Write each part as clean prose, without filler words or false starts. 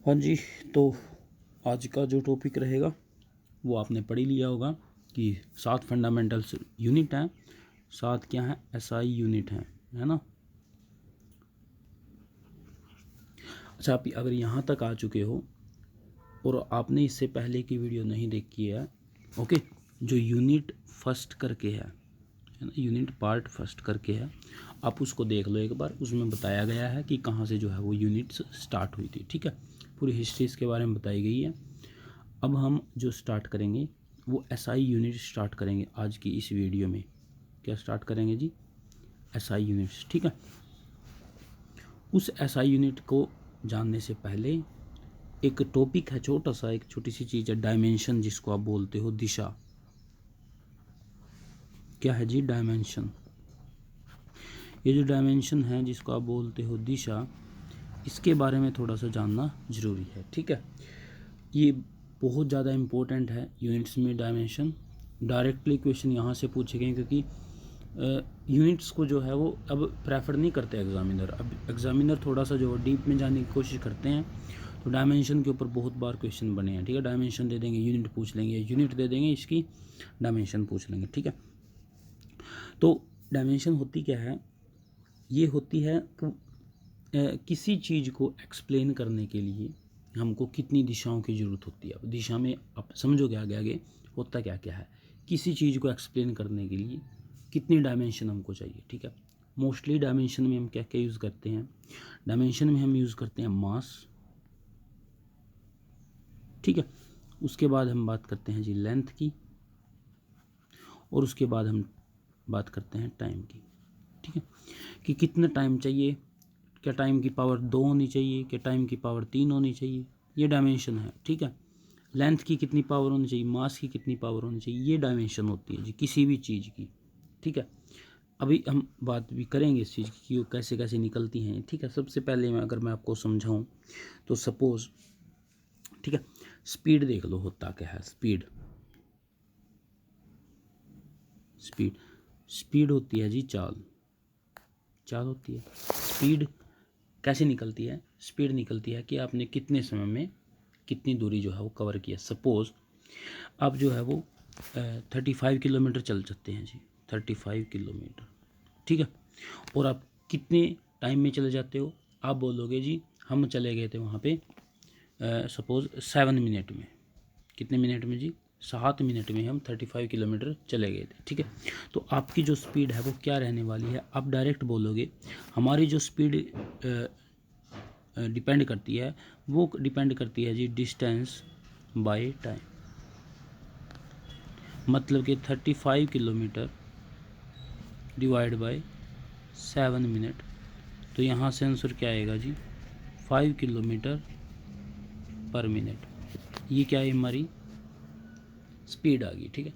हाँ जी, तो आज का जो टॉपिक रहेगा वो आपने पढ़ ही लिया होगा कि 7 फंडामेंटल्स यूनिट हैं, 7 क्या हैं, एसआई यूनिट हैं, है ना। अच्छा, आप अगर यहाँ तक आ चुके हो और आपने इससे पहले की वीडियो नहीं देखी है, ओके, जो यूनिट फर्स्ट करके है ना, यूनिट पार्ट फर्स्ट करके है, आप उसको देख लो एक बार। उसमें बताया गया है कि कहाँ से जो है वो यूनिट्स स्टार्ट हुई थी, ठीक है। पूरी हिस्ट्री इसके बारे में बताई गई है। अब हम जो स्टार्ट करेंगे वो एसआई यूनिट स्टार्ट करेंगे आज की इस वीडियो में। क्या स्टार्ट करेंगे जी? एसआई यूनिट्स, ठीक है। उस एसआई यूनिट को जानने से पहले एक टॉपिक है, छोटा सा, एक छोटी सी चीज़ है, डायमेंशन, जिसको आप बोलते हो दिशा। क्या है जी? डायमेंशन। ये जो डायमेंशन है जिसको आप बोलते हो दिशा, इसके बारे में थोड़ा सा जानना ज़रूरी है, ठीक है। ये बहुत ज़्यादा इम्पोर्टेंट है यूनिट्स में डायमेंशन। डायरेक्टली क्वेश्चन यहाँ से पूछे गए क्योंकि यूनिट्स को जो है वो अब प्रेफर नहीं करते एग्जामिनर। अब एग्जामिनर थोड़ा सा जो डीप में जाने की कोशिश करते हैं, तो डायमेंशन के ऊपर बहुत बार क्वेश्चन बने हैं, ठीक है। डायमेंशन दे देंगे, यूनिट पूछ लेंगे, यूनिट दे देंगे, इसकी डायमेंशन पूछ लेंगे, ठीक है। तो डायमेंशन होती क्या है? ये होती है किसी चीज़ को एक्सप्लेन करने के लिए हमको कितनी दिशाओं की ज़रूरत होती है। अब दिशा में आप समझोगे आगे आगे होता क्या क्या है। किसी चीज़ को एक्सप्लेन करने के लिए कितनी डायमेंशन हमको चाहिए, ठीक है। मोस्टली डायमेंशन में हम क्या क्या यूज़ करते हैं? डायमेंशन में हम यूज़ करते हैं मास, ठीक है। उसके बाद हम बात करते हैं जी लेंथ की, और उसके बाद हम बात करते हैं टाइम की, ठीक है। कि कितना टाइम चाहिए, क्या टाइम की पावर 2 होनी चाहिए, क्या टाइम की पावर 3 होनी चाहिए, ये डायमेंशन है, ठीक है। लेंथ की कितनी पावर होनी चाहिए, मास की कितनी पावर होनी चाहिए, ये डायमेंशन होती है जी किसी भी चीज़ की, ठीक है। अभी हम बात भी करेंगे इस चीज़ की कि वो कैसे कैसे निकलती हैं, ठीक है। सबसे पहले अगर मैं आपको समझाऊं तो सपोज़, ठीक है, स्पीड देख लो, होता क्या है स्पीड। स्पीड स्पीड होती है जी चाल। चाल होती है। स्पीड कैसे निकलती है? स्पीड निकलती है कि आपने कितने समय में कितनी दूरी जो है वो कवर किया। सपोज़ आप जो है वो 35 किलोमीटर चल सकते हैं जी, 35 किलोमीटर, ठीक है। और आप कितने टाइम में चले जाते हो? आप बोलोगे जी हम चले गए थे वहाँ पे सपोज़ 7 मिनट में। कितने मिनट में जी? 7 मिनट में हम 35 किलोमीटर चले गए थे, ठीक है। तो आपकी जो स्पीड है वो क्या रहने वाली है? आप डायरेक्ट बोलोगे हमारी जो स्पीड डिपेंड करती है, वो डिपेंड करती है जी डिस्टेंस बाय टाइम। मतलब कि 35 किलोमीटर डिवाइड बाय 7 मिनट, तो यहाँ से आंसर क्या आएगा जी? 5 किलोमीटर पर मिनट। ये क्या है? हमारी स्पीड आ गई, ठीक है।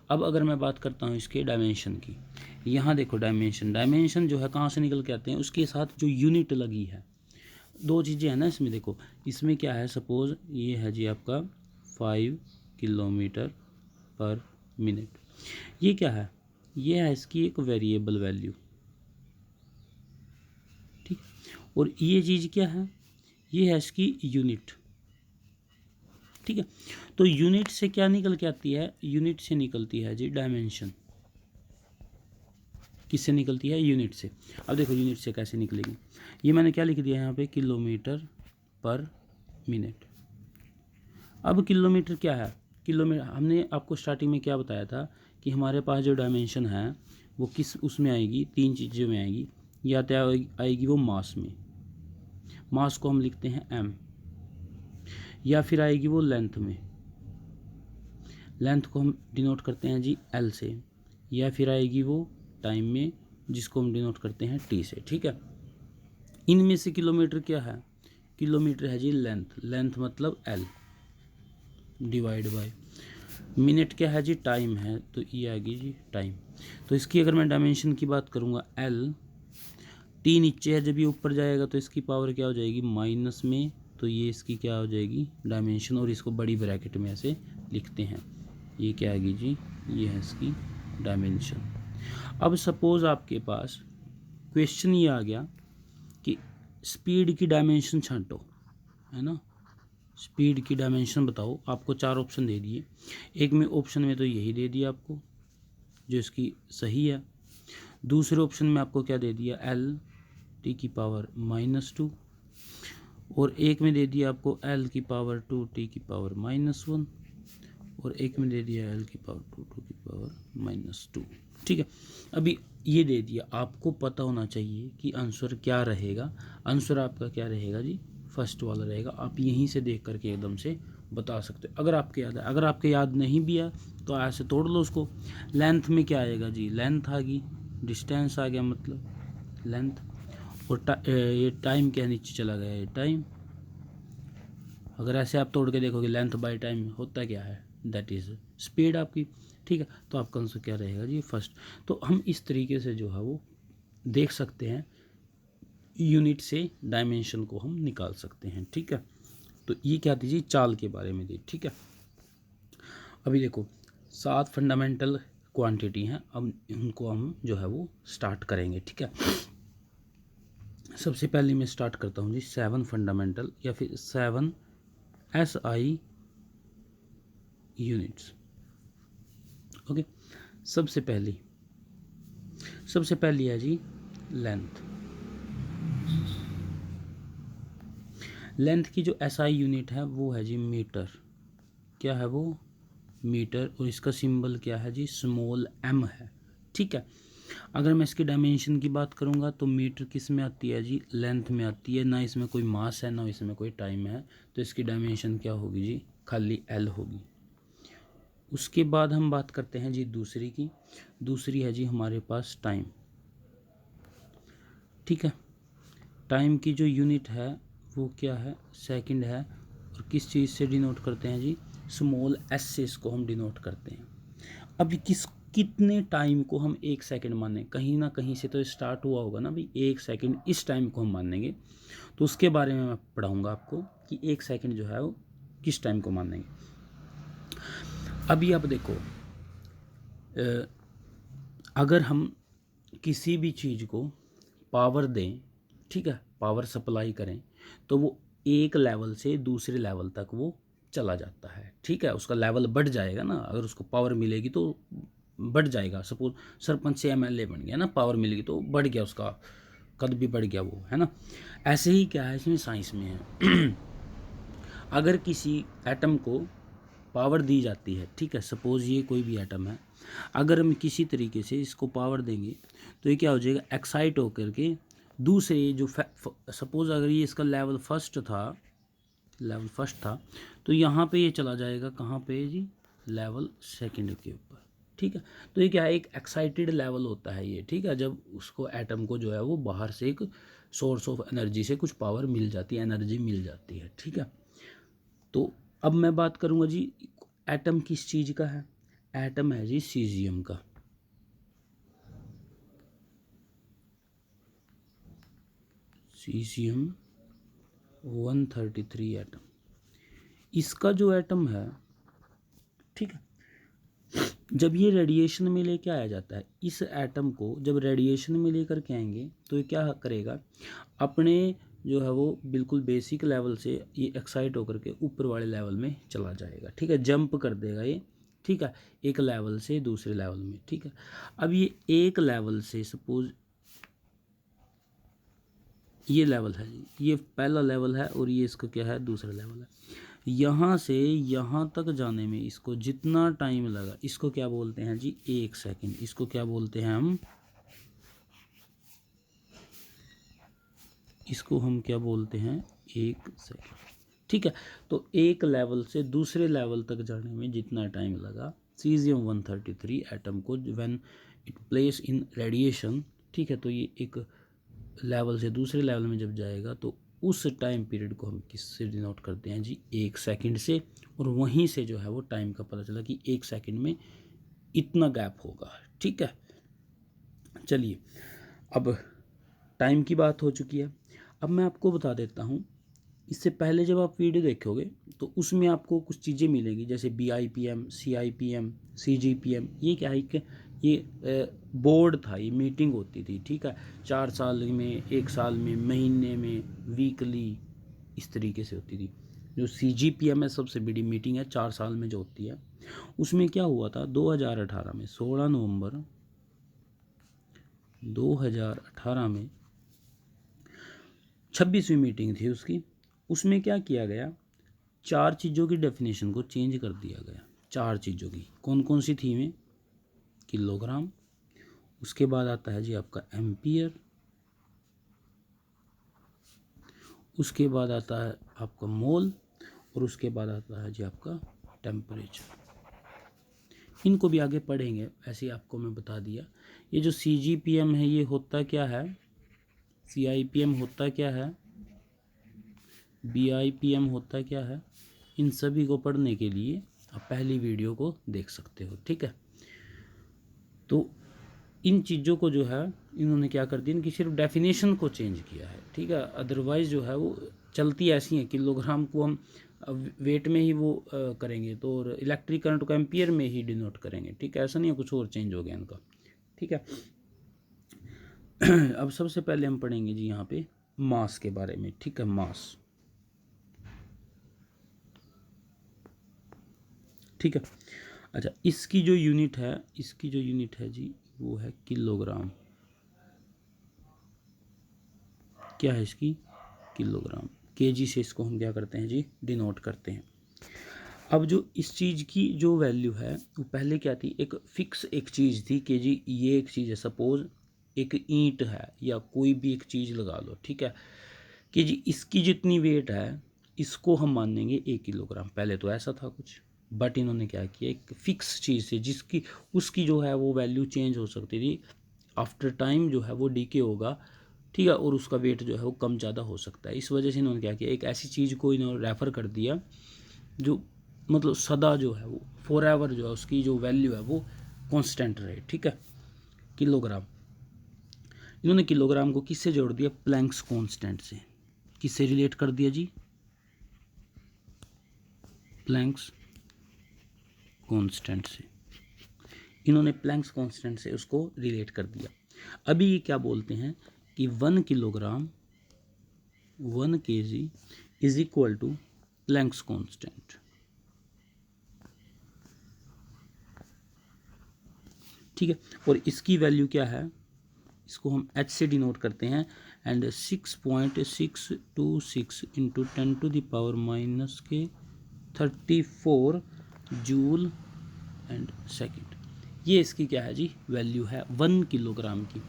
अब अगर मैं बात करता हूँ इसके डायमेंशन की, यहाँ देखो डायमेंशन, डायमेंशन जो है कहाँ से निकल के आते हैं? उसके साथ जो यूनिट लगी है। दो चीज़ें हैं ना इसमें, देखो इसमें क्या है, सपोज़ ये है जी आपका 5 किलोमीटर पर मिनट। ये क्या है? ये है इसकी एक वेरिएबल वैल्यू, ठीक। और ये चीज़ क्या है? ये है इसकी यूनिट, ठीक है। तो यूनिट से क्या निकल के आती है? यूनिट से निकलती है जी डायमेंशन। किससे निकलती है? यूनिट से। अब देखो यूनिट से कैसे निकलेगी। ये मैंने क्या लिख दिया यहाँ पे? किलोमीटर पर मिनट। अब किलोमीटर क्या है? किलोमीटर हमने आपको स्टार्टिंग में क्या बताया था कि हमारे पास जो डायमेंशन है वो किस उसमें आएगी? 3 चीज़ों में आएगी। या तो आएगी वो मास में, मास को हम लिखते हैं m, या फिर आएगी वो लेंथ में, लेंथ को हम डिनोट करते हैं जी l से, या फिर आएगी वो टाइम में जिसको हम डिनोट करते हैं t से, ठीक है। इनमें से किलोमीटर क्या है? किलोमीटर है जी लेंथ, लेंथ मतलब l डिवाइड बाय मिनट क्या है जी? टाइम है, तो ये आएगी जी टाइम। तो इसकी अगर मैं डायमेंशन की बात करूँगा l, t नीचे है, जब ये ऊपर जाएगा तो इसकी पावर क्या हो जाएगी? माइनस में, तो ये इसकी क्या हो जाएगी? डायमेंशन। और इसको बड़ी ब्रैकेट में ऐसे लिखते हैं, ये क्या आएगी जी? ये है इसकी डायमेंशन। अब सपोज़ आपके पास क्वेश्चन ये आ गया कि स्पीड की डायमेंशन छांटो, है ना। स्पीड की डायमेंशन बताओ। आपको 4 ऑप्शन दे दिए, एक में ऑप्शन में तो यही दे दिया आपको जो इसकी सही है। दूसरे ऑप्शन में आपको क्या दे दिया, एल टी की पावर -2, और एक में दे दिया आपको एल की पावर 2 टी की पावर -1, और एक में दे दिया एल की पावर 2 टू की पावर -2। ठीक है, अभी ये दे दिया, आपको पता होना चाहिए कि आंसर क्या रहेगा। आंसर आपका क्या रहेगा जी, फर्स्ट वाला रहेगा। आप यहीं से देख करके एकदम से बता सकते हो अगर आपके याद है। अगर आपके याद नहीं भी है तो ऐसे तोड़ लो उसको। लेंथ में क्या आएगा जी, लेंथ आ गई, डिस्टेंस आ गया मतलब लेंथ, और ये टाइम क्या नीचे चला गया, ये टाइम। अगर ऐसे आप तोड़ के देखोगे लेंथ बाय टाइम होता क्या है, दैट इज़ स्पीड आपकी। ठीक है, तो आपका आंसर क्या रहेगा जी, फर्स्ट। तो हम इस तरीके से जो है वो देख सकते हैं, यूनिट से डायमेंशन को हम निकाल सकते हैं। ठीक है, तो ये क्या थी जी, चाल के बारे में थी। ठीक है, अभी देखो 7 फंडामेंटल क्वांटिटी हैं, अब उनको हम जो है वो स्टार्ट करेंगे। ठीक है, सबसे पहले मैं स्टार्ट करता हूँ जी 7 फंडामेंटल या फिर 7 SI यूनिट्स। ओके, सबसे पहली है जी लेंथ। लेंथ की जो SI यूनिट है वो है जी मीटर। क्या है वो, मीटर, और इसका सिंबल क्या है जी, स्मॉल m है। ठीक है, अगर मैं इसकी डायमेंशन की बात करूँगा तो मीटर किस में आती है जी, लेंथ में आती है। ना इसमें कोई मास है, ना इसमें कोई टाइम है, तो इसकी डायमेंशन क्या होगी जी, खाली L होगी। उसके बाद हम बात करते हैं जी दूसरी की। दूसरी है जी हमारे पास टाइम। ठीक है, टाइम की जो यूनिट है वो क्या है, सेकंड है, और किस चीज़ से डिनोट करते हैं जी, स्मॉल s से इसको हम डिनोट करते हैं। अभी कितने टाइम को हम 1 सेकंड माने, कहीं ना कहीं से तो स्टार्ट हुआ होगा ना भाई, 1 सेकंड इस टाइम को हम मानेंगे। तो उसके बारे में मैं पढ़ाऊँगा आपको कि 1 सेकंड जो है वो किस टाइम को मानेंगे। अभी आप देखो, अगर हम किसी भी चीज़ को पावर दें, ठीक है, पावर सप्लाई करें, तो वो एक लेवल से दूसरे लेवल तक वो चला जाता है। ठीक है, उसका लेवल बढ़ जाएगा ना, अगर उसको पावर मिलेगी तो बढ़ जाएगा। सपोज सरपंच से MLA बन गया ना, पावर मिलेगी तो बढ़ गया, उसका कद भी बढ़ गया वो, है ना। ऐसे ही क्या है इसमें, साइंस में है अगर किसी एटम को पावर दी जाती है, ठीक है, सपोज़ ये कोई भी एटम है, अगर हम किसी तरीके से इसको पावर देंगे तो ये क्या हो जाएगा, एक्साइट होकर के दूसरे जो सपोज़ अगर ये इसका लेवल फर्स्ट था, तो यहाँ पे ये चला जाएगा कहाँ पे जी, लेवल सेकंड के ऊपर। ठीक है, तो ये क्या है, एक एक्साइटेड लेवल होता है ये। ठीक है, जब उसको एटम को जो है वो बाहर से एक सोर्स ऑफ एनर्जी से कुछ पावर मिल जाती है, एनर्जी मिल जाती है। ठीक है, तो अब मैं बात करूंगा जी एटम किस चीज़ का है, एटम है जी सीजियम का। सीजियम 133 एटम, इसका जो एटम है, ठीक है, जब ये रेडिएशन में लेके आया जाता है, इस एटम को जब रेडिएशन में लेकर के आएंगे तो ये क्या करेगा, अपने जो है वो बिल्कुल बेसिक लेवल से ये एक्साइट होकर के ऊपर वाले लेवल में चला जाएगा। ठीक है, जंप कर देगा ये। ठीक है, एक लेवल से दूसरे लेवल में। ठीक है, अब ये एक लेवल से सपोज ये लेवल है, ये पहला लेवल है और ये इसका क्या है, दूसरा लेवल है। यहाँ से यहाँ तक जाने में इसको जितना टाइम लगा, इसको क्या बोलते हैं जी, 1 सेकंड। इसको क्या बोलते हैं हम, इसको हम क्या बोलते हैं, 1 सेकंड। ठीक है, तो एक लेवल से दूसरे लेवल तक जाने में जितना टाइम लगा सीजियम 133 एटम को when it place in radiation, ठीक है, तो ये एक लेवल से दूसरे लेवल में जब जाएगा तो उस टाइम पीरियड को हम किससे डिनोट करते हैं जी, 1 सेकंड से। और वहीं से जो है वो टाइम का पता चला कि 1 सेकंड में इतना गैप होगा। ठीक है, चलिए अब टाइम की बात हो चुकी है। अब मैं आपको बता देता हूँ, इससे पहले जब आप वीडियो देखोगे तो उसमें आपको कुछ चीज़ें मिलेंगी, जैसे BIPM, CIPM, CGPM। ये क्या है कि ये बोर्ड था, ये मीटिंग होती थी। ठीक है, 4 साल में, 1 साल में, महीने में, वीकली, इस तरीके से होती थी। जो CGPM है सबसे बड़ी मीटिंग है 4 साल में जो होती है, उसमें क्या हुआ था 2018 में 16 नवंबर 2018 में 26वीं मीटिंग थी उसकी। उसमें क्या किया गया, 4 चीज़ों की डेफिनेशन को चेंज कर दिया गया। 4 चीज़ों की कौन कौन सी थी में, किलोग्राम, उसके बाद आता है जी आपका एम्पियर, उसके बाद आता है आपका मोल, और उसके बाद आता है जी आपका टेम्परेचर। इनको भी आगे पढ़ेंगे, ऐसे ही आपको मैं बता दिया। ये जो CGPM है ये होता क्या है, CIPM होता क्या है, BIPM होता क्या है, इन सभी को पढ़ने के लिए आप पहली वीडियो को देख सकते हो, ठीक है। तो इन चीज़ों को जो है इन्होंने क्या कर दिया, इनकी सिर्फ डेफिनेशन को चेंज किया है, ठीक है। अदरवाइज़ जो है वो चलती ऐसी है, किलोग्राम को हम वेट में ही वो करेंगे, तो और इलेक्ट्रिक करंट को एम्पियर में ही डिनोट करेंगे, ठीक है। ऐसा नहीं है कुछ और चेंज हो गया इनका, ठीक है। अब सबसे पहले हम पढ़ेंगे जी यहाँ पे मास के बारे में, ठीक है। मास, ठीक है। अच्छा, इसकी जो यूनिट है जी वो है किलोग्राम। क्या है इसकी, किलोग्राम। केजी से इसको हम क्या करते हैं जी, डिनोट करते हैं। अब जो इस चीज़ की जो वैल्यू है वो पहले क्या थी, एक फिक्स एक चीज़ थी कि जी ये एक चीज़ है, सपोज एक ईंट है या कोई भी एक चीज़ लगा लो, ठीक है, कि जी इसकी जितनी वेट है इसको हम मानेंगे 1 किलोग्राम। पहले तो ऐसा था कुछ, बट इन्होंने क्या किया, एक फिक्स चीज़ से जिसकी उसकी जो है वो वैल्यू चेंज हो सकती थी, आफ्टर टाइम जो है वो डीके होगा, ठीक है, और उसका वेट जो है वो कम ज़्यादा हो सकता है। इस वजह से इन्होंने क्या किया, एक ऐसी चीज़ को इन्होंने रेफ़र कर दिया जो मतलब सदा जो है वो फॉरएवर जो है उसकी जो वैल्यू है वो कांस्टेंट रहे, ठीक है, किलोग्राम। इन्होंने किलोग्राम को किससे जोड़ दिया, प्लैंक्स कांस्टेंट से। किससे रिलेट कर दिया जी, प्लैंक्स कांस्टेंट से। इन्होंने प्लैंक्स कांस्टेंट से उसको रिलेट कर दिया। अभी ये क्या बोलते हैं कि 1 kilogram 1 kg is equal to Planck's constant, ठीक है। और इसकी वैल्यू क्या है, इसको हम h से डिनोट करते हैं, and 6.626 into 10⁻⁻34 joule and second. ये इसकी क्या है जी, वैल्यू है 1 किलोग्राम की।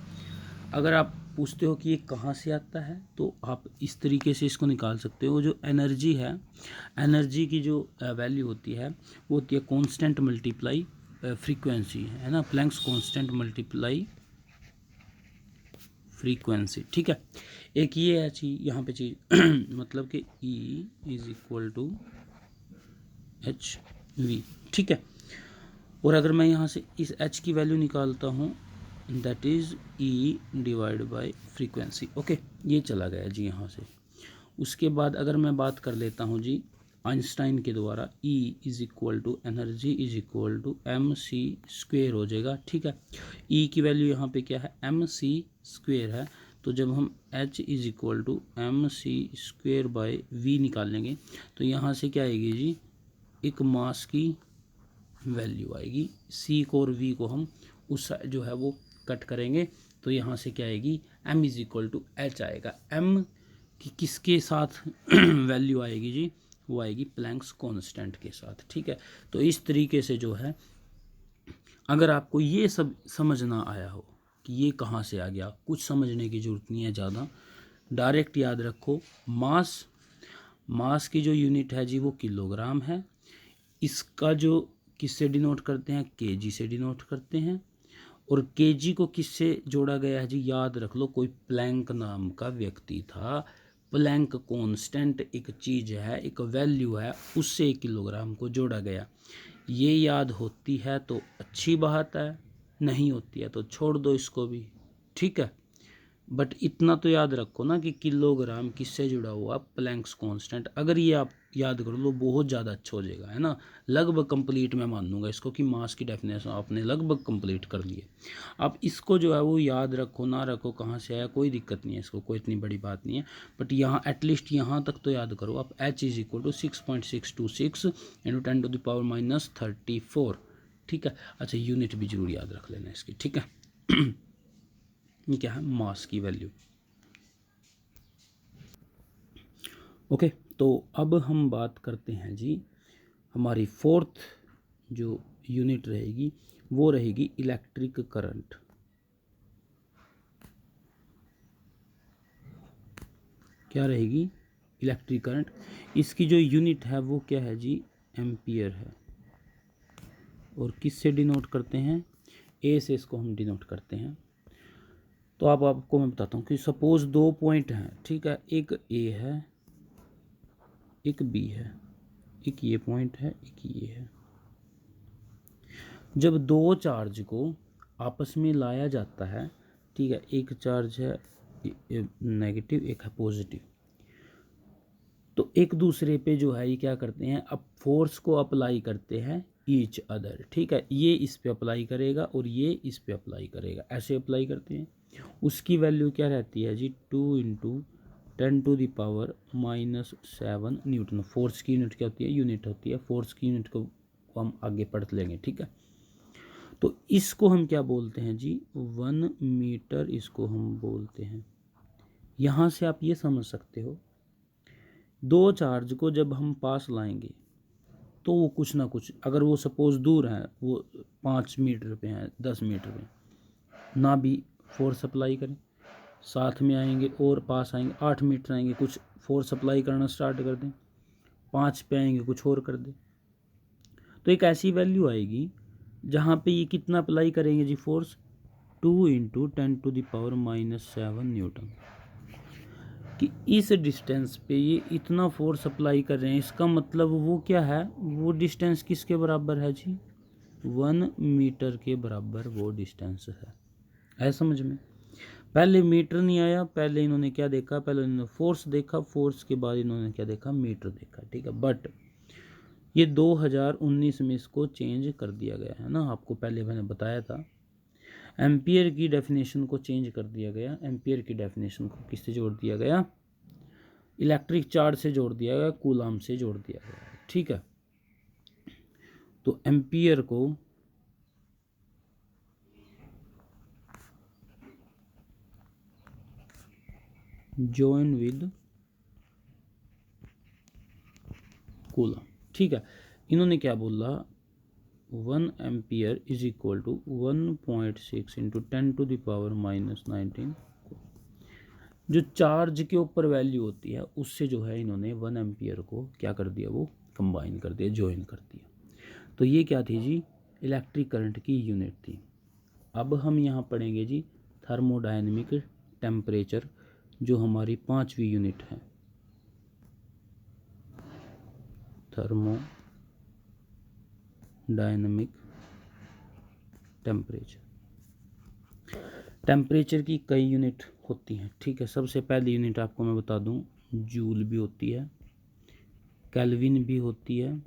अगर आप पूछते हो कि ये कहाँ से आता है, तो आप इस तरीके से इसको निकाल सकते हो। जो एनर्जी है, एनर्जी की जो वैल्यू होती है वो होती है कांस्टेंट मल्टीप्लाई फ्रीक्वेंसी, है ना, प्लैंक्स कांस्टेंट मल्टीप्लाई फ्रीक्वेंसी, ठीक है। एक ये है चीज यहाँ पे चीज मतलब कि E is equal to HV, ठीक है। और अगर मैं यहाँ से इस H की वैल्यू निकालता हूँ, that is E divide by frequency, okay, ये चला गया जी यहाँ से। उसके बाद अगर मैं बात कर लेता हूँ जी आइंस्टाइन के द्वारा, E is equal to energy is equal to mc² हो जाएगा, ठीक है। E की वैल्यू यहाँ पे क्या है, mc² है, तो जब हम H is equal to mc² by V निकालेंगे तो यहाँ से क्या आएगी जी, एक मास की वैल्यू आएगी। C को और V को हम उस जो है वो कट करेंगे, तो यहाँ से क्या आएगी, M is equal to H आएगा। M की किसके साथ वैल्यू आएगी जी, वो आएगी प्लैंक्स कांस्टेंट के साथ, ठीक है। तो इस तरीके से जो है, अगर आपको ये सब समझ ना आया हो कि ये कहाँ से आ गया, कुछ समझने की ज़रूरत नहीं है ज़्यादा, डायरेक्ट याद रखो मास की जो यूनिट है जी वो किलोग्राम है। इसका जो किससे डिनोट करते हैं, केजी से डिनोट करते हैं। और केजी को किससे जोड़ा गया है जी, याद रख लो, कोई प्लैंक नाम का व्यक्ति था। प्लैंक कांस्टेंट एक चीज़ है, एक वैल्यू है, उससे 1 किलोग्राम को जोड़ा गया। ये याद होती है तो अच्छी बात है, नहीं होती है तो छोड़ दो इसको भी, ठीक है। बट इतना तो याद रखो ना कि किलोग्राम किससे जुड़ा हुआ, प्लैंक्स कांस्टेंट। अगर ये आप याद कर लो बहुत ज़्यादा अच्छा हो जाएगा, है ना। लगभग कंप्लीट मैं मान लूँगा इसको कि मास की डेफिनेशन आपने लगभग कंप्लीट कर ली है। आप इसको जो है वो याद रखो ना रखो कहाँ से आया कोई दिक्कत नहीं है, इसको कोई इतनी बड़ी बात नहीं है। बट यहाँ एटलीस्ट यहाँ तक तो याद करो आप, h is equal to 6.626 into 10⁻34। ठीक है। अच्छा यूनिट भी जरूर याद रख लेना इसकी, ठीक है। ये क्या है, मास की वैल्यू। ओके, तो अब हम बात करते हैं जी, हमारी फोर्थ जो यूनिट रहेगी वो रहेगी इलेक्ट्रिक करंट। क्या रहेगी, इलेक्ट्रिक करंट। इसकी जो यूनिट है वो क्या है जी, एम्पियर है। और किससे डिनोट करते हैं, ए से इसको हम डिनोट करते हैं। तो आपको मैं बताता हूँ कि सपोज 2 पॉइंट हैं, ठीक है, एक ए है एक बी है, एक ये पॉइंट है एक ये है। जब दो चार्ज को आपस में लाया जाता है, ठीक है, एक चार्ज है नेगेटिव एक है पॉजिटिव, तो एक दूसरे पे जो है ये क्या करते हैं, अब फोर्स को अप्लाई करते हैं ईच अदर। ठीक है, ये इस पे अप्लाई करेगा और ये इस पे अप्लाई करेगा, ऐसे अप्लाई करते हैं। उसकी वैल्यू क्या रहती है जी, 2 × 10⁻⁻7 न्यूटन। फोर्स की यूनिट क्या होती है, यूनिट होती है। फोर्स की यूनिट को हम आगे पढ़ लेंगे, ठीक है। तो इसको हम क्या बोलते हैं जी, 1 मीटर इसको हम बोलते हैं। यहाँ से आप ये समझ सकते हो, दो चार्ज को जब हम पास लाएंगे तो वो कुछ ना कुछ, अगर वो सपोज दूर है, वो 5 मीटर पे हैं 10 मीटर पे, ना भी फोर्स अप्लाई करें, साथ में आएंगे और पास आएंगे, 8 मीटर आएंगे कुछ फोर्स अप्लाई करना स्टार्ट कर दें, 5 पे आएंगे कुछ और कर दें, तो एक ऐसी वैल्यू आएगी जहाँ पे ये कितना अप्लाई करेंगे जी फोर्स, 2 × 10⁻⁻7 न्यूटन। कि इस डिस्टेंस पे ये इतना फोर्स अप्लाई कर रहे हैं, इसका मतलब वो क्या है, वो डिस्टेंस किसके बराबर है जी, 1 मीटर के बराबर वो डिस्टेंस है समझ में। पहले मीटर नहीं आया, पहले इन्होंने क्या देखा, पहले इन्होंने फोर्स देखा, फोर्स के बाद इन्होंने क्या देखा, मीटर देखा, ठीक है। बट ये 2019 में इसको चेंज कर दिया गया है ना, आपको पहले मैंने बताया था। एम्पियर की डेफिनेशन को चेंज कर दिया गया, एम्पियर की डेफिनेशन को किससे जोड़ दिया गया, इलेक्ट्रिक चार्ज से जोड़ दिया गया, कूलाम से जोड़ दिया गया, ठीक है। तो एम्पियर को जॉइन विद कूलाम, ठीक है। इन्होंने क्या बोला, 1 ampere is equal to 1.6 into 10⁻⁻19। जो चार्ज के ऊपर वैल्यू होती है उससे जो है इन्होंने 1 एम्पियर को क्या कर दिया, वो कंबाइन कर दिया, ज्वाइन कर दिया। तो ये क्या थी जी, इलेक्ट्रिक करंट की यूनिट थी। अब हम यहाँ पढ़ेंगे जी थर्मोडायनेमिक टेम्परेचर, जो हमारी 5वीं यूनिट है, थर्मोडायनेमिक टेम्परेचर। टेम्परेचर की कई यूनिट होती हैं, ठीक है। सबसे पहली यूनिट आपको मैं बता दूं, जूल भी होती है, केल्विन भी होती है,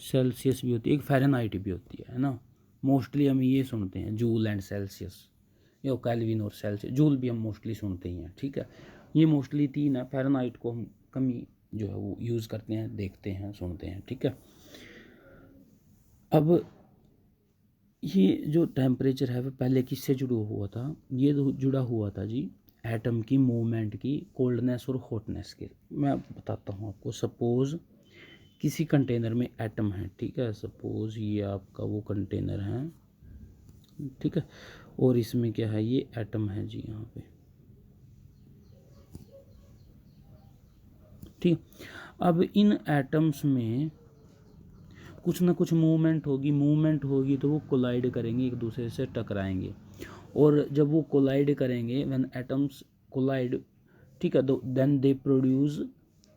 सेल्सियस भी होती है, एक फ़ारेनहाइट भी होती है ना। मोस्टली हम ये सुनते हैं जूल एंड सेल्सियस, या केल्विन और सेल्सियस। जूल भी हम मोस्टली सुनते ही हैं, ठीक है। ये मोस्टली 3 है, फ़ारेनहाइट को हम कम ही जो है वो यूज़ करते हैं, देखते हैं, सुनते हैं, ठीक है। अब ये जो टेम्परेचर है वो पहले किससे जुड़ा हुआ था, ये जुड़ा हुआ था जी एटम की मूवमेंट की, कोल्डनेस और हॉटनेस के। मैं बताता हूँ आपको, सपोज़ किसी कंटेनर में एटम है, ठीक है। सपोज़ ये आपका वो कंटेनर है, ठीक है, और इसमें क्या है, ये एटम है जी यहाँ पे, ठीक। अब इन एटम्स में कुछ ना कुछ मूवमेंट होगी तो वो कोलाइड करेंगे, एक दूसरे से टकराएंगे। और जब वो कोलाइड करेंगे, व्हेन एटम्स कोलाइड, ठीक है, तो देन दे प्रोड्यूस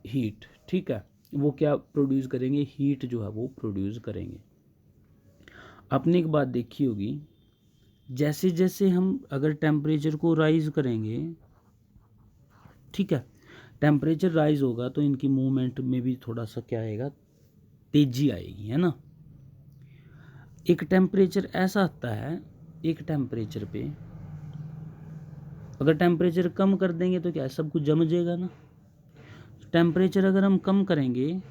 हीट, ठीक है। वो क्या प्रोड्यूस करेंगे, हीट जो है वो प्रोड्यूस करेंगे। आपने एक बात देखी होगी, जैसे जैसे हम अगर टेम्परेचर को राइज करेंगे, ठीक है, टेम्परेचर राइज होगा तो इनकी मूवमेंट में भी थोड़ा सा क्या आएगा, तेजी आएगी, है ना। एक टेम्परेचर ऐसा आता है, एक टेम्परेचर पे अगर टेम्परेचर कम कर देंगे तो क्या है, सब कुछ जम जाएगा ना। टेम्परेचर अगर हम कम करेंगे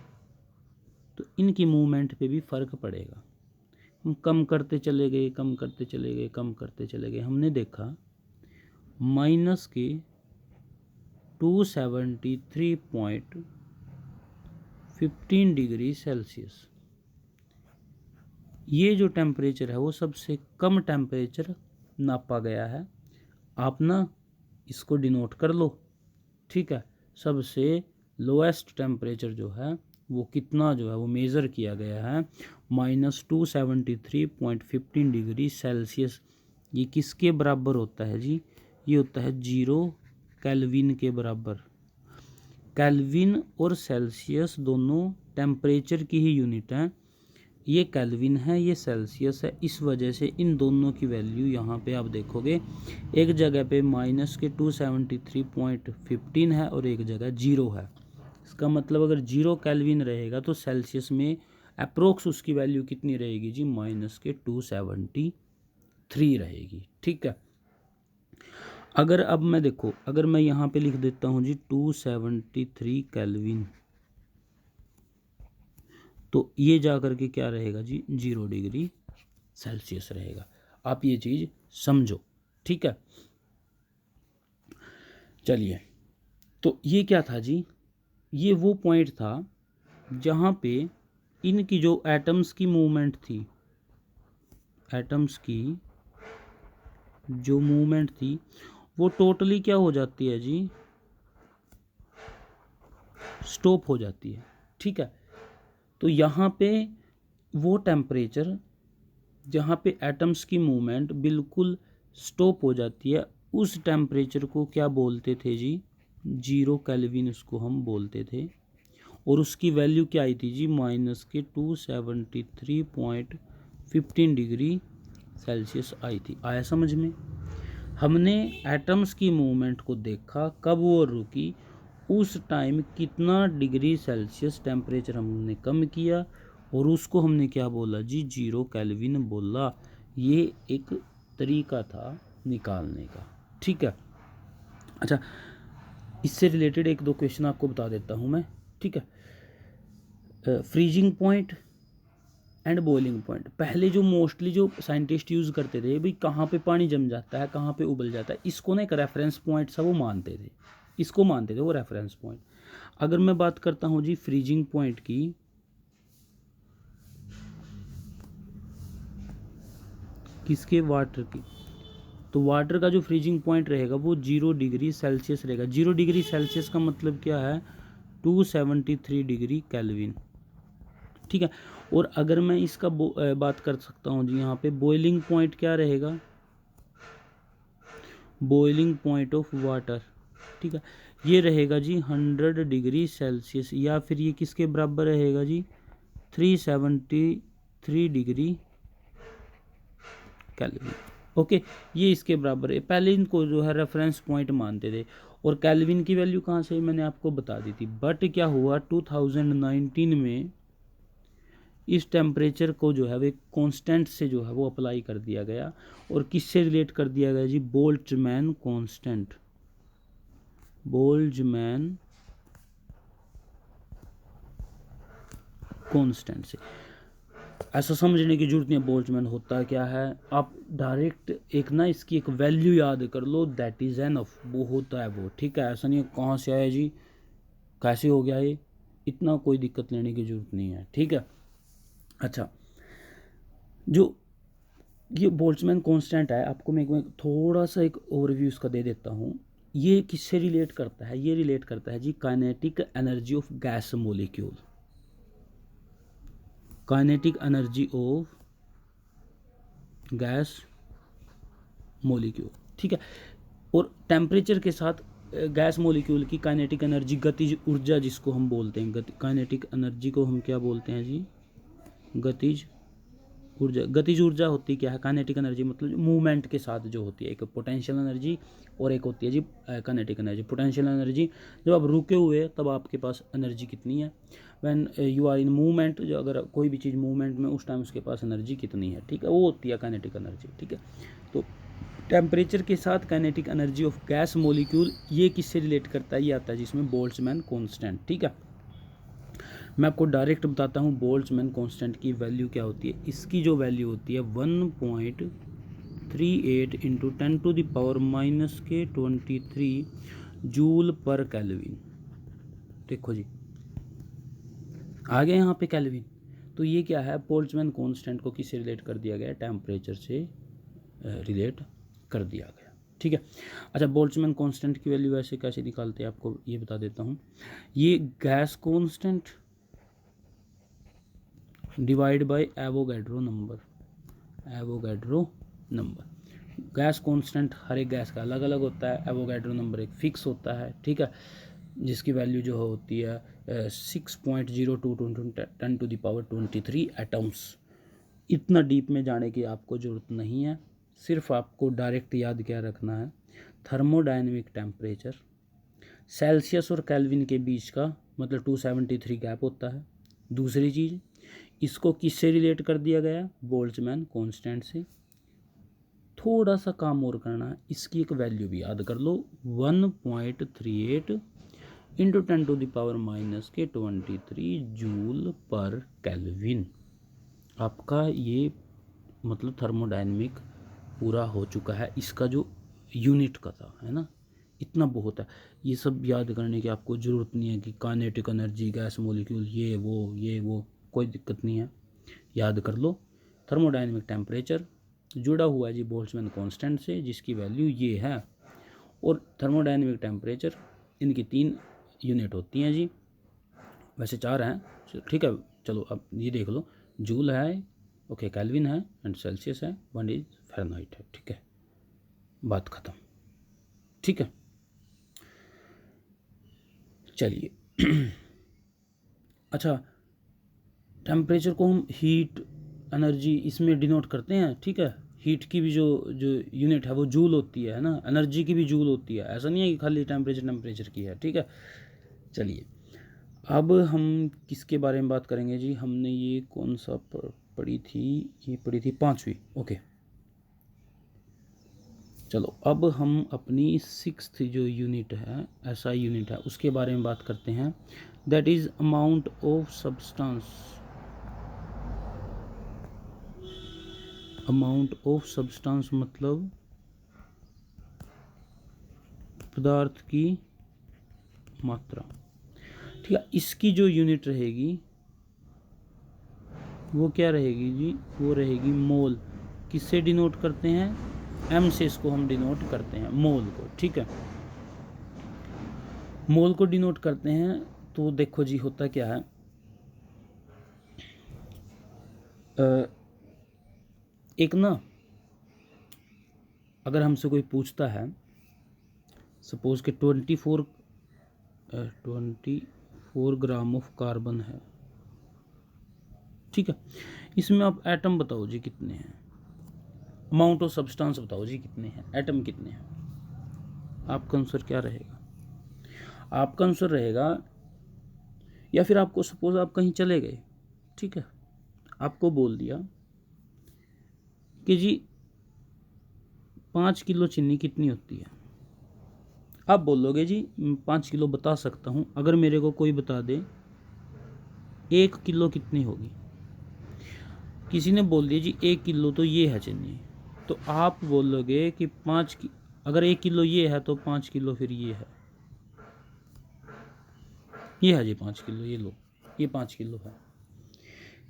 तो इनकी मूवमेंट पे भी फर्क पड़ेगा। हम कम करते चले गए, कम करते चले गए, कम करते चले गए, हमने देखा माइनस के 273.15 डिग्री सेल्सियस, ये जो टेम्परेचर है वो सबसे कम टेम्परेचर नापा गया है। आप ना इसको डिनोट कर लो, ठीक है। सबसे लोएस्ट टेम्परेचर जो है वो कितना जो है वो मेज़र किया गया है, -273.15 डिग्री सेल्सियस। ये किसके बराबर होता है जी, ये होता है 0 केल्विन के बराबर। केल्विन और सेल्सियस दोनों टेम्परेचर की ही यूनिट हैं। ये केल्विन है, ये सेल्सियस है, इस वजह से इन दोनों की वैल्यू यहाँ पे आप देखोगे एक जगह पे -273.15 है और एक जगह 0 है। इसका मतलब अगर 0 केल्विन रहेगा तो सेल्सियस में अप्रोक्स उसकी वैल्यू कितनी रहेगी जी, -273 रहेगी, ठीक है। अगर अब मैं देखो, अगर मैं यहाँ पे लिख देता हूँ जी 273 केल्विन, तो ये जा करके क्या रहेगा जी, 0 डिग्री सेल्सियस रहेगा। आप ये चीज़ समझो, ठीक है। चलिए, तो ये क्या था जी, ये वो पॉइंट था जहाँ पे इनकी जो एटम्स की मूवमेंट थी, एटम्स की जो मूवमेंट थी वो टोटली क्या हो जाती है जी, स्टॉप हो जाती है, ठीक है। तो यहाँ पे वो टेम्परेचर जहाँ पे एटम्स की मूवमेंट बिल्कुल स्टॉप हो जाती है, उस टेम्परेचर को क्या बोलते थे जी, 0 केल्विन उसको हम बोलते थे। और उसकी वैल्यू क्या आई थी जी, -273.15 डिग्री सेल्सियस आई थी। आया समझ में। हमने एटम्स की मूवमेंट को देखा, कब वो रुकी, उस टाइम कितना डिग्री सेल्सियस टेम्परेचर हमने कम किया और उसको हमने क्या बोला जी, 0 केल्विन बोला। ये एक तरीका था निकालने का, ठीक है। अच्छा, इससे रिलेटेड एक दो क्वेश्चन आपको बता देता हूँ मैं, ठीक है। Freezing point and boiling point, पहले जो मोस्टली जो साइंटिस्ट यूज़ करते थे भाई, कहाँ पे पानी जम जाता है, कहाँ पे उबल जाता है, इसको ना एक रेफरेंस पॉइंट सा वो मानते थे, इसको मानते थे वो रेफरेंस पॉइंट। अगर मैं बात करता हूँ जी फ्रीजिंग पॉइंट की, किसके, वाटर की, तो वाटर का जो फ्रीजिंग पॉइंट रहेगा वो 0 डिग्री सेल्सियस रहेगा। 0 डिग्री सेल्सियस का मतलब क्या है, 273 डिग्री केल्विन, ठीक है। और अगर मैं इसका बात कर सकता हूँ जी, यहाँ पे बॉइलिंग पॉइंट क्या रहेगा, बॉइलिंग पॉइंट ऑफ वाटर, ठीक है, ये रहेगा जी 100 डिग्री सेल्सियस, या फिर ये किसके बराबर रहेगा जी, 373 डिग्री केल्विन। ओके, ये इसके बराबर है। पहले इनको जो है रेफरेंस पॉइंट मानते थे और केल्विन की वैल्यू कहाँ से मैंने आपको बता दी थी। बट क्या हुआ 2019 में इस टेम्परेचर को जो है वो एक कांस्टेंट से जो है वो अप्लाई कर दिया गया। और किससे रिलेट कर दिया गया जी, बोल्ट्जमैन कांस्टेंट, बोल्ट्जमैन कांस्टेंट से। ऐसा समझने की जरूरत नहीं है बोल्ट्जमैन होता क्या है, आप डायरेक्ट एक ना इसकी एक वैल्यू याद कर लो, दैट इज एनफ, वो होता है वो, ठीक है। ऐसा नहीं कहाँ से आया जी, कैसे हो गया ये, इतना कोई दिक्कत लेने की जरूरत नहीं है, ठीक है। अच्छा, जो ये बोल्ट्जमैन कांस्टेंट है, आपको मैं थोड़ा सा एक ओवरव्यू इसका दे देता हूँ। ये किससे रिलेट करता है, ये रिलेट करता है जी kinetic energy of gas molecule, kinetic energy of gas molecule, ठीक है। और टेम्परेचर के साथ गैस मोलिक्यूल की काइनेटिक एनर्जी, गतिज ऊर्जा जिसको हम बोलते हैं, काइनेटिक एनर्जी को हम क्या बोलते हैं जी, गतिज ऊर्जा, गतिज ऊर्जा होती क्या है, काइनेटिक एनर्जी, मतलब मूवमेंट के साथ जो होती है, एक पोटेंशियल एनर्जी और एक होती है जी काइनेटिक एनर्जी। पोटेंशियल एनर्जी, जब आप रुके हुए तब आपके पास एनर्जी कितनी है, when you are in movement, जो अगर कोई भी चीज़ मूवमेंट में उस टाइम उसके पास एनर्जी कितनी है, ठीक है, वो होती है काइनेटिक एनर्जी। ठीक है, तो टेम्परेचर के साथ kinetic energy of gas molecule, ये किससे रिलेट करता है, ये आता है जिसमें बोल्ट्जमैन कांस्टेंट। ठीक है, मैं आपको डायरेक्ट बताता हूँ बोल्ट्जमैन कांस्टेंट की वैल्यू क्या होती है। इसकी जो वैल्यू होती है 1.38 इंटू 10⁻⁻23 जूल पर केल्विन। देखो जी, आ गया यहाँ पे केल्विन। तो ये क्या है, बोल्ट्जमैन कांस्टेंट को किससे रिलेट कर दिया गया, टेम्परेचर से रिलेट कर दिया गया। ठीक है, अच्छा, बोल्ट्जमैन कांस्टेंट की वैल्यू ऐसे कैसे निकालते हैं आपको ये बता देता हूँ। ये gas constant divide by Avogadro number, Avogadro number. Gas constant हर एक गैस का अलग अलग होता है, एवोगैड्रो नंबर एक फिक्स होता है। ठीक है, जिसकी वैल्यू जो होती है 6.02 × 10⁻23 एटम्स। इतना डीप में जाने की आपको ज़रूरत नहीं है, सिर्फ आपको डायरेक्ट याद क्या रखना है, थर्मोडायनेमिक टेम्परेचर सेल्सियस और केल्विन के बीच का मतलब 273 गैप होता है। दूसरी चीज़, इसको किससे रिलेट कर दिया गया, बोल्ट्जमैन कांस्टेंट से। थोड़ा सा काम और करना है, इसकी एक वैल्यू भी याद कर लो, 1.38 इंटू 10⁻⁻23 जूल पर केल्विन। आपका ये मतलब थर्मोडायनेमिक पूरा हो चुका है, इसका जो यूनिट का था, है ना, इतना बहुत है। ये सब याद करने की आपको ज़रूरत नहीं है कि काइनेटिक एनर्जी, गैस मॉलिक्यूल, ये वो, कोई दिक्कत नहीं है, याद कर लो। थर्मोडायनेमिक टेम्परेचर जुड़ा हुआ है जी बोल्ट्जमैन कांस्टेंट से, जिसकी वैल्यू ये है। और थर्मोडायनेमिक टेम्परेचर, इनकी 3 यूनिट होती हैं जी, वैसे 4 हैं। ठीक है, चलो अब ये देख लो, जूल है, ओके, केल्विन है एंड सेल्सियस है, 1 इज फ़ारेनहाइट है। ठीक है, बात ख़त्म। ठीक है, चलिए अच्छा, टेम्परेचर को हम हीट एनर्जी इसमें डिनोट करते हैं। ठीक है, हीट की भी जो यूनिट है वो जूल होती है ना, एनर्जी की भी जूल होती है, ऐसा नहीं है कि खाली टेम्परेचर की है। ठीक है, चलिए अब हम किसके बारे में बात करेंगे जी, हमने ये कौन सा पढ़ी थी, ये पढ़ी थी 5वीं। ओके, चलो अब हम अपनी 6th जो यूनिट है, ऐसा यूनिट है, उसके बारे में बात करते हैं। That is amount of substance, amount of substance मतलब पदार्थ की मात्रा। ठीक है, इसकी जो यूनिट रहेगी वो क्या रहेगी जी, वो रहेगी मोल। किससे डिनोट करते हैं, एम से इसको हम डिनोट करते हैं, मोल को। ठीक है, मोल को डिनोट करते हैं। तो देखो जी, होता क्या है, एक ना, अगर हमसे कोई पूछता है, सपोज के 24 ग्राम ऑफ कार्बन है। ठीक है, इसमें आप एटम बताओ जी कितने हैं, अमाउंट ऑफ सब्सटेंस बताओ जी कितने हैं, एटम कितने हैं। आपका आंसर क्या रहेगा, आपका आंसर रहेगा, या फिर आपको सपोज आप कहीं चले गए, ठीक है, आपको बोल दिया कि जी 5 किलो चीनी कितनी होती है। आप बोलोगे जी 5 किलो बता सकता हूँ, अगर मेरे को कोई बता दे 1 किलो कितनी होगी। किसी ने बोल दिया जी 1 किलो तो ये है चीनी, तो आप बोलोगे कि अगर 1 किलो ये है तो 5 किलो फिर ये है जी 5 किलो, ये लो, ये 5 किलो है।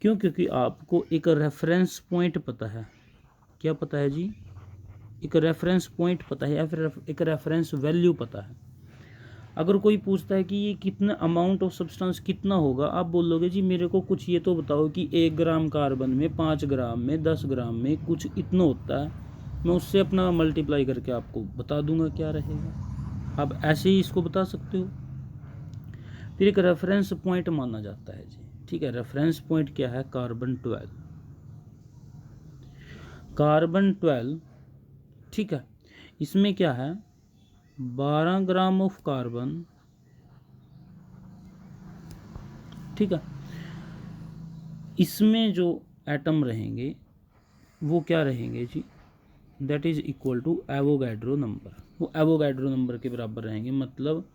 क्यों, क्योंकि आपको एक रेफरेंस पॉइंट पता है। क्या पता है जी, एक रेफरेंस पॉइंट पता है, या फिर एक रेफरेंस वैल्यू पता है। अगर कोई पूछता है कि ये कितना अमाउंट ऑफ सब्सटेंस कितना होगा, आप बोलोगे जी मेरे को कुछ ये तो बताओ कि 1 ग्राम कार्बन में, 5 ग्राम में, 10 ग्राम में कुछ इतना होता है, मैं उससे अपना मल्टीप्लाई करके आपको बता दूंगा क्या रहेगा। आप ऐसे ही इसको बता सकते हो। फिर एक रेफरेंस पॉइंट माना जाता है जी। ठीक है, रेफरेंस पॉइंट क्या है, कार्बन 12। कार्बन 12, ठीक है, इसमें क्या है 12 ग्राम ऑफ कार्बन, ठीक है। इसमें जो एटम रहेंगे वो क्या रहेंगे जी, that is equal to Avogadro number, वो एवोगैड्रो नंबर के बराबर रहेंगे। मतलब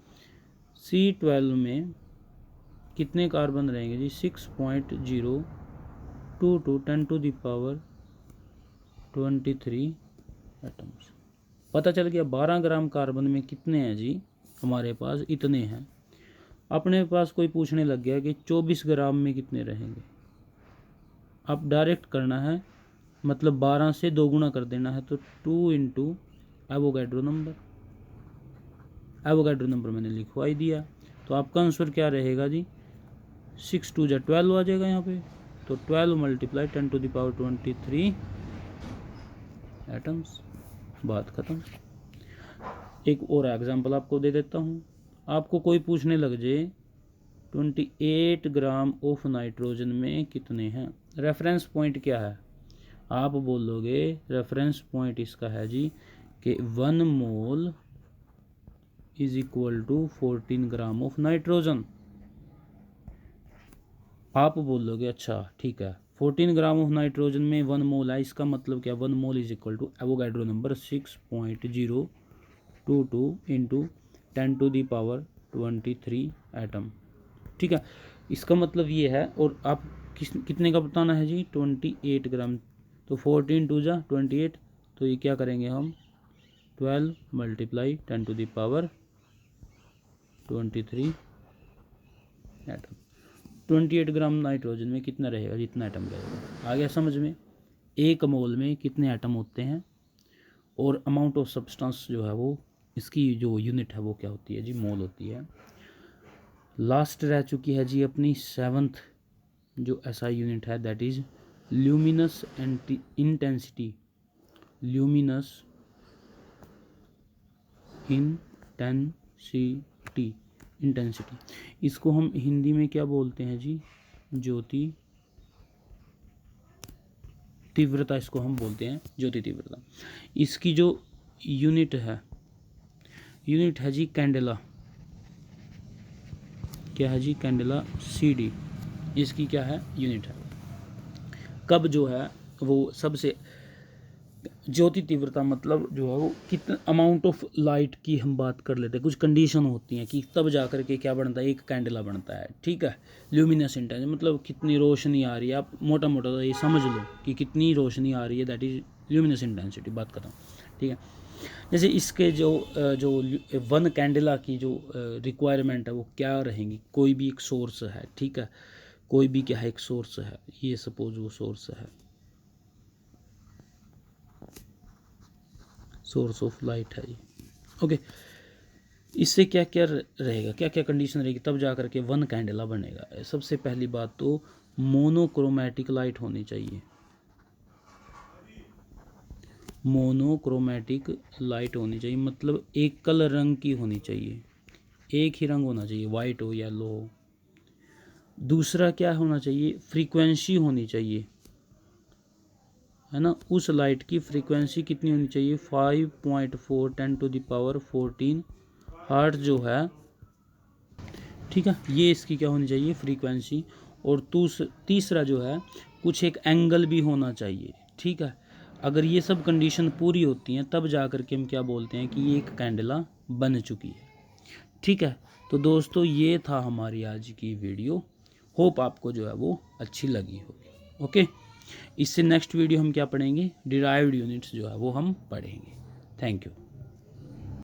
C12 में कितने कार्बन रहेंगे जी, 6.022 10⁻23 एटम्स। पता चल गया 12 ग्राम कार्बन में कितने हैं जी, हमारे पास इतने हैं। अपने पास कोई पूछने लग गया कि 24 ग्राम में कितने रहेंगे, अब डायरेक्ट करना है, मतलब 12 से 2 गुना कर देना है, तो 2 into Avogadro number, Avogadro number मैंने लिखवा ही दिया। तो आपका आंसर क्या रहेगा जी, 6 2 जा 12 आ जाएगा यहाँ पे, तो 12 मल्टीप्लाई 10⁻23 एटम्स, बात खत्म। एक और एग्जांपल आपको दे देता हूँ। आपको कोई पूछने लग जाए 28 ग्राम ऑफ नाइट्रोजन में कितने हैं, रेफरेंस पॉइंट क्या है, आप बोलोगे रेफरेंस पॉइंट इसका है जी कि 1 mole is equal to 14 gram of nitrogen. आप बोलोगे अच्छा ठीक है, 14 ग्राम ऑफ नाइट्रोजन में 1 मोल है, इसका मतलब क्या, 1 mole is equal to Avogadro number 6.022 into 10⁻23 atom, ठीक है। इसका मतलब ये है, और आप कितने का बताना है जी, 28 ग्राम, तो 14 2 जा 28, तो ये क्या करेंगे हम 12 मल्टीप्लाई 10⁻23 एटम। 28 ग्राम नाइट्रोजन में कितना रहेगा, जितना एटम रहेगा। आ गया समझ में, एक मोल में कितने एटम होते हैं, और अमाउंट ऑफ सब्सटेंस जो है वो, इसकी जो यूनिट है वो क्या होती है जी, मोल होती है। लास्ट रह चुकी है जी अपनी 7th जो SI यूनिट है, that is luminous intensity, luminous intensity, इसको हम हिंदी में क्या बोलते हैं जी, ज्योति तीव्रता, इसको हम बोलते हैं ज्योति तीव्रता। इसकी जो यूनिट है जी कैंडेला, क्या है जी, कैंडेला CD, इसकी क्या है यूनिट है। कब जो है वो सबसे ज्योति तीव्रता मतलब जो है वो कितना अमाउंट ऑफ लाइट की हम बात कर लेते हैं, कुछ कंडीशन होती हैं कि तब जा कर के क्या बनता है, एक कैंडला बनता है, ठीक है। ल्यूमिनस इंटेंसिटी मतलब कितनी रोशनी आ रही है, आप मोटा मोटा तो ये समझ लो कि कितनी रोशनी आ रही है, दैट इज ल्यूमिनस इंटेंसिटी, बात खत्म, ठीक है। जैसे इसके जो 1 कैंडला की जो रिक्वायरमेंट है वो क्या रहेंगी, कोई भी एक सोर्स है, ठीक है, कोई भी क्या है एक सोर्स है, ये सपोज वो सोर्स है, सोर्स ऑफ लाइट है जी, ओके। इससे क्या क्या रहेगा, क्या क्या कंडीशन रहेगी, तब जा करके 1 कैंडला बनेगा। सबसे पहली बात तो मोनोक्रोमैटिक लाइट होनी चाहिए, मोनोक्रोमैटिक लाइट होनी चाहिए, मतलब एकल रंग की होनी चाहिए, एक ही रंग होना चाहिए, वाइट हो येलो हो। दूसरा क्या होना चाहिए, फ्रीक्वेंसी होनी चाहिए, है ना, उस लाइट की फ्रीक्वेंसी कितनी होनी चाहिए, 5.4 10⁻14 हर्ट्ज जो है, ठीक है, ये इसकी क्या होनी चाहिए फ्रीक्वेंसी। और तीसरा जो है कुछ एक एंगल भी होना चाहिए, ठीक है। अगर ये सब कंडीशन पूरी होती हैं तब जा कर के हम क्या बोलते हैं कि ये एक कैंडला बन चुकी है, ठीक है। तो दोस्तों ये था हमारी आज की वीडियो, होप आपको जो है वो अच्छी लगी होगी, ओके। इससे नेक्स्ट वीडियो हम क्या पढ़ेंगे, डिराइव्ड यूनिट्स जो है वो हम पढ़ेंगे। Thank you.